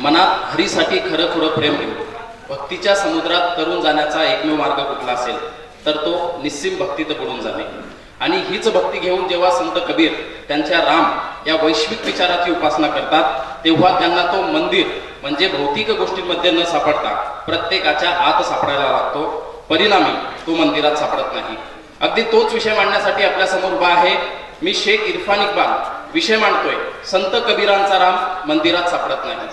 मनात हरीसाठी खरं खुरं प्रेम घेऊ. भक्तीच्या समुद्रात तरुण जाण्याचा एकमेव मार्ग कुठला असेल तर तो निस्सीम भक्तीत बुडून जाणे. आणि हीच भक्ती घेऊन जेव्हा संत कबीर त्यांच्या राम या वैश्विक विचाराची उपासना करतात तेव्हा त्यांना तो मंदिर म्हणजे भौतिक गोष्टींमध्ये न सापडता प्रत्येकाच्या आत सापडायला लागतो. परिणामी तो मंदिरात सापडत नाही. अगदी तोच विषय मांडण्यासाठी आपल्या समोर उभा आहे मी शेख इरफान इक्बाल. विषय मांडतोय संत कबीरांचा राम मंदिरात सापडत नाही.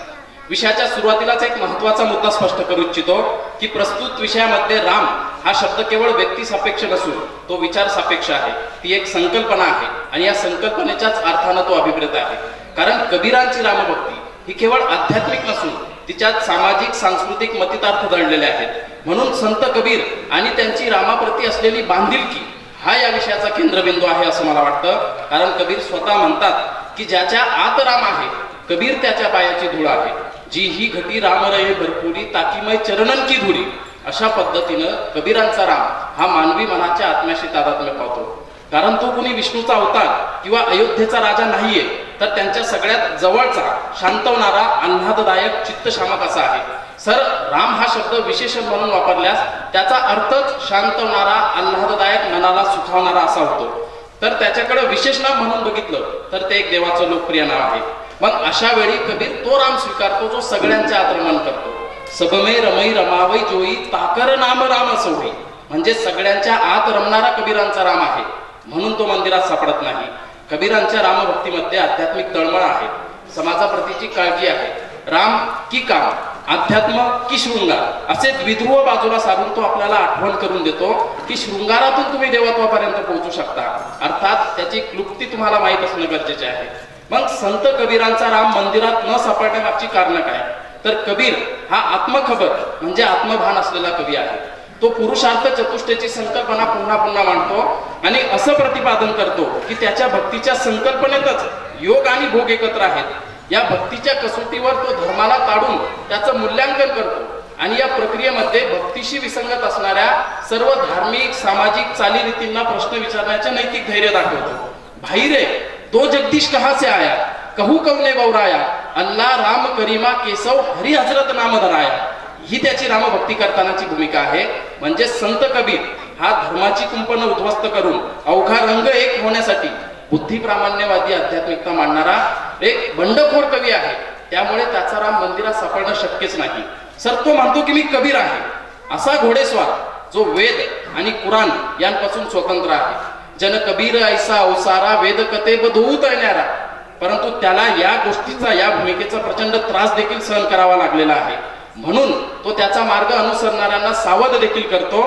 विषयाच्या सुरुवातीलाच एक महत्वाचा मुद्दा स्पष्ट करू इच्छितो की प्रस्तुत विषयामध्ये राम हा शब्द केवळ व्यक्ती सापेक्ष नसून तो विचार सापेक्ष आहे. ती एक संकल्पना आहे आणि या संकल्पनेच्याच अर्थानं तो अभिप्रेत आहे. कारण कबीरांची रामभक्ती ही केवळ आध्यात्मिक नसून तिच्यात सामाजिक सांस्कृतिक मतितार्थ दडलेले आहेत. म्हणून संत कबीर आणि त्यांची रामाप्रती असलेली बांधिलकी हा या विषयाचा केंद्रबिंदू आहे असं मला वाटतं. कारण कबीर स्वतः म्हणतात की ज्याच्या आत राम आहे कबीर त्याच्या पायाची धूळ आहे. जी ही घटी राम रये भरपुरी ताकीमय चरणन की धुरी. अशा पद्धतीनं कबीरांचा राम हा मानवी मनाच्या आत्म्याशी तादात्म्य पावतो. कारण तो कुणी विष्णूचा अवतार किंवा अयोध्येचा राजा नाहीये तर त्यांच्या सगळ्यात जवळचा शांतवणारा आल्हाददायक चित्तशामक असा आहे. सर राम हा शब्द विशेषण म्हणून वापरल्यास त्याचा अर्थच शांतवणारा आल्हाददायक मनाला सुखावणारा असा होतो. तर त्याच्याकडे विशेष नाम म्हणून बघितलं तर ते एक देवाचं लोकप्रिय नाव आहे. मग अशा वेळी कबीर तो राम स्वीकारतो जो सगळ्यांचे आक्रमण करतो. सबमे रमई रमावई जोई ताकर नाम राम सोई. म्हणजे सगळ्यांच्या आत रमणारा कबीरांचा राम आहे. म्हणून तो मंदिरात सापडत नाही. कबीरांच्या रामभक्तीमध्ये आध्यात्मिक तळमळ आहे. समाजाप्रतीची काळजी आहे. राम की काम अध्यात्म की शृंगार असे द्विध्रुव बाजूला साधून तो आपल्याला आठवण करून देतो की शृंगारातून तुम्ही देवत्वापर्यंत पोहोचू शकता. अर्थात त्याची क्लुप्ती तुम्हाला माहीत असणं गरजेचे आहे. मग संत कबीरांचा राम मंदिरात न सापडण्यामागची कारण काय तर कबीर हा आत्मखबर म्हणजे आत्मभान असलेला कवी आहे. तो पुरुषार्थ चतुष्टयाची संकल्पना पुन्हा पुन्हा मांडतो आणि असं प्रतिपादन करतो की त्याच्या भक्तीच्या संकल्पनेतच योग आणि भोग एकत्र आहेत. या भक्तीच्या कसोटीवर तो धर्माला ताडून त्याचं मूल्यांकन करतो आणि या प्रक्रियेमध्ये भक्तीशी विसंगत असणाऱ्या सर्व धार्मिक सामाजिक चालीरीतींना प्रश्न विचारण्याचे नैतिक धैर्य दाखवतो. भाई रे दो जगदीश कहाँ से आया कहू कवने बौराया अल्लाह राम करीमा केसव हरी हजरत नाम धराया. ही त्याची रामभक्ती करतानाची भूमिका आहे. म्हणजे संत कबीर हा धर्माची कुंपण उद्ध्वस्त करून अवघा रंग एक होण्यासाठी बुद्धिप्रामाण्यवादी आध्यात्मिकता मांडणारा एक बंडखोर कवी आहे. त्यामुळे त्याचा राम मंदिरात सापडणं शक्यच नाही. सर तो म्हणतो की मी कबीर आहे असा घोडेस्वार जो वेद आणि कुराण यांपासून स्वतंत्र आहे. जन कबीर ऐसा अवसारा वेद कथे बधूत ऐण्यारा. परंतु त्याला या गोष्टीचा या भूमिकेचा प्रचंड त्रास देखील सहन करावा लागलेला आहे. म्हणून तो त्याचा मार्ग अनुसरणाऱ्यांना सावध देखील करतो.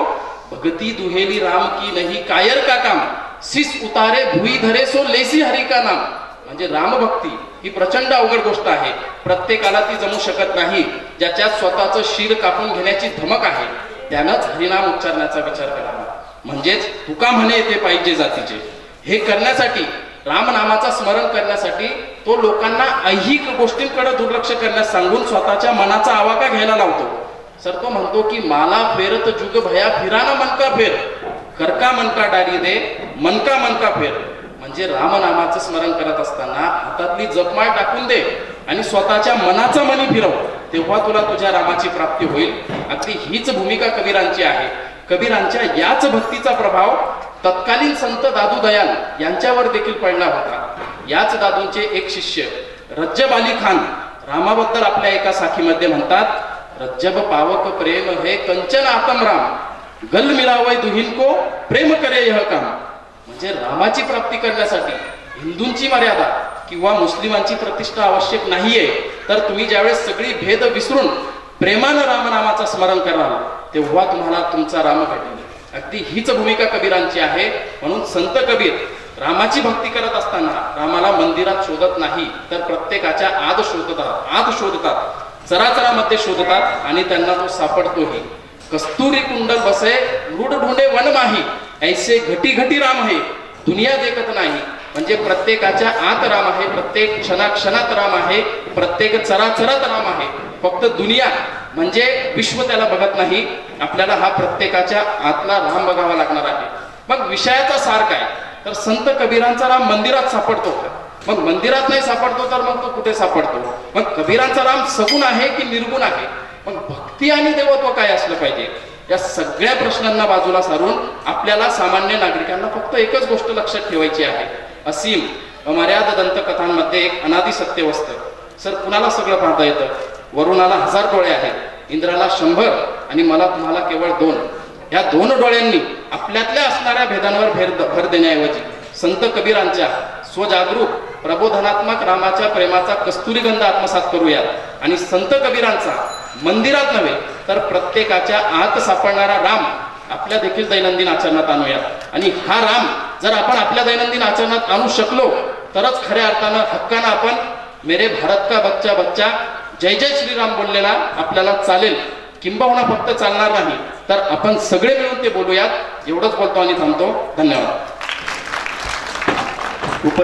भगती दुहेली राम की नाही कायर का काम सिस उतारे भुई धरे सो लेसी हरी का नाम. म्हणजे रामभक्ती ही प्रचंड अवघड गोष्ट आहे. प्रत्येकाला ती जमू शकत नाही. ज्याच्यात स्वतःचं शीर कापून घेण्याची धमक आहे त्यानंच हरिनाम उच्चारण्याचा विचार करावा. म्हणजेच तुका म्हणे ते पाहिजे जातीचे. हे करण्यासाठी रामनामाचा स्मरण करण्यासाठी तो लोकांना ऐहिक गोष्टींकडे दुर्लक्ष करण्यास सांगून स्वतःच्या मनाचा आवाका घ्यायला लावतो. सर तो म्हणतो की माला फेरत जुग भया फिराना मनका फेर करका मनका डारी दे मनका मनका फेर. म्हणजे रामनामाचं स्मरण करत असताना हातातली जपमाळ टाकून दे आणि स्वतःच्या मनाचा मनी फिरव. तेव्हा तुला तुझ्या रामाची प्राप्ती होईल. अगदी हीच भूमिका कबीरांची आहे. कबीरांच्या याच भक्तीचा प्रभाव तत्कालीन संत दादू दयाल यांच्यावर देखील पडला होता. याच दादूंचे एक शिष्य रज्जब अली खान रामाबद्दल आपल्या एका साखीमध्ये म्हणतात रज्जब पावक प्रेम हे कंचन आतम राम गल मिळावय दुहीन को प्रेम करे यह काम. म्हणजे रामाची प्राप्ती करण्यासाठी हिंदूंची मर्यादा किंवा मुस्लिमांची प्रतिष्ठा आवश्यक नाहीये. तर तुम्ही ज्यावेळेस सगळी भेद विसरून प्रेमानं रामनामाचं स्मरण कराल तेव्हा तुम्हाला तुमचा राम भेटेल. अगदी हीच भूमिका कबीरांची आहे. म्हणून संत कबीर रामाची भक्ती करत असताना रामाला मंदिरात शोधत नाही तर प्रत्येकाच्या आत शोधतात चराचरामध्ये शोधतात आणि त्यांना तो सापडतोही. कस्तुरी कुंडल बसे रूढ ढूंढे वन माही ऐसे घटी घटी राम आहे दुनिया देखत नाही. म्हणजे प्रत्येकाच्या आत राम आहे. प्रत्येक क्षणाक्षणात राम आहे. प्रत्येक चराचरात राम आहे. फक्त दुनिया म्हणजे विश्व त्याला बघत नाही. आपल्याला हा प्रत्येकाच्या आतला राम बघावा लागणार आहे. मग विषयाचा सार काय तर संत कबीरांचा राम मंदिरात सापडतो का मग मंदिरात नाही सापडतो तर मग तो कुठे सापडतो? मग कबीरांचा राम सगुण आहे की निर्गुण आहे? मग भक्ती आणि देवत्व काय असलं पाहिजे? या सगळ्या प्रश्नांना बाजूला सारून आपल्याला सामान्य नागरिकांना फक्त एकच गोष्ट लक्षात ठेवायची आहे. असीम अमर्याद दंतकथांमध्ये एक अनादि सत्य असतं. सर, कुणाला सगळं पाहता येतं? वरुणाला 1000 डोळे आहेत, इंद्राला 100 आणि मला तुम्हाला केवळ 2. या 2 डोळ्यांनी आपल्यातल्या असणाऱ्या भेदांवर भर देण्याऐवजी संत कबीरांच्या स्वजागरूक प्रबोधनात्मक रामाच्या प्रेमाचा कस्तुरीगंध आत्मसात करूयात आणि संत कबीरांचा मंदिरात नव्हे तर प्रत्येकाच्या आत सापडणारा राम आपल्या देखील दैनंदिन आचरणात आणूयात. आणि हा राम जर आपण आपल्या दैनंदिन आचरणात आणू शकलो तरच खऱ्या अर्थानं हक्कानं आपण मेरे भारत का बच्चा बच्चा जय जय श्रीराम बोललेला आपल्याला चालेल. किंबहुना फक्त चालणार नाही तर आपण सगळे मिळून ते बोलूयात. एवढंच बोलतो आणि थांबतो. धन्यवाद.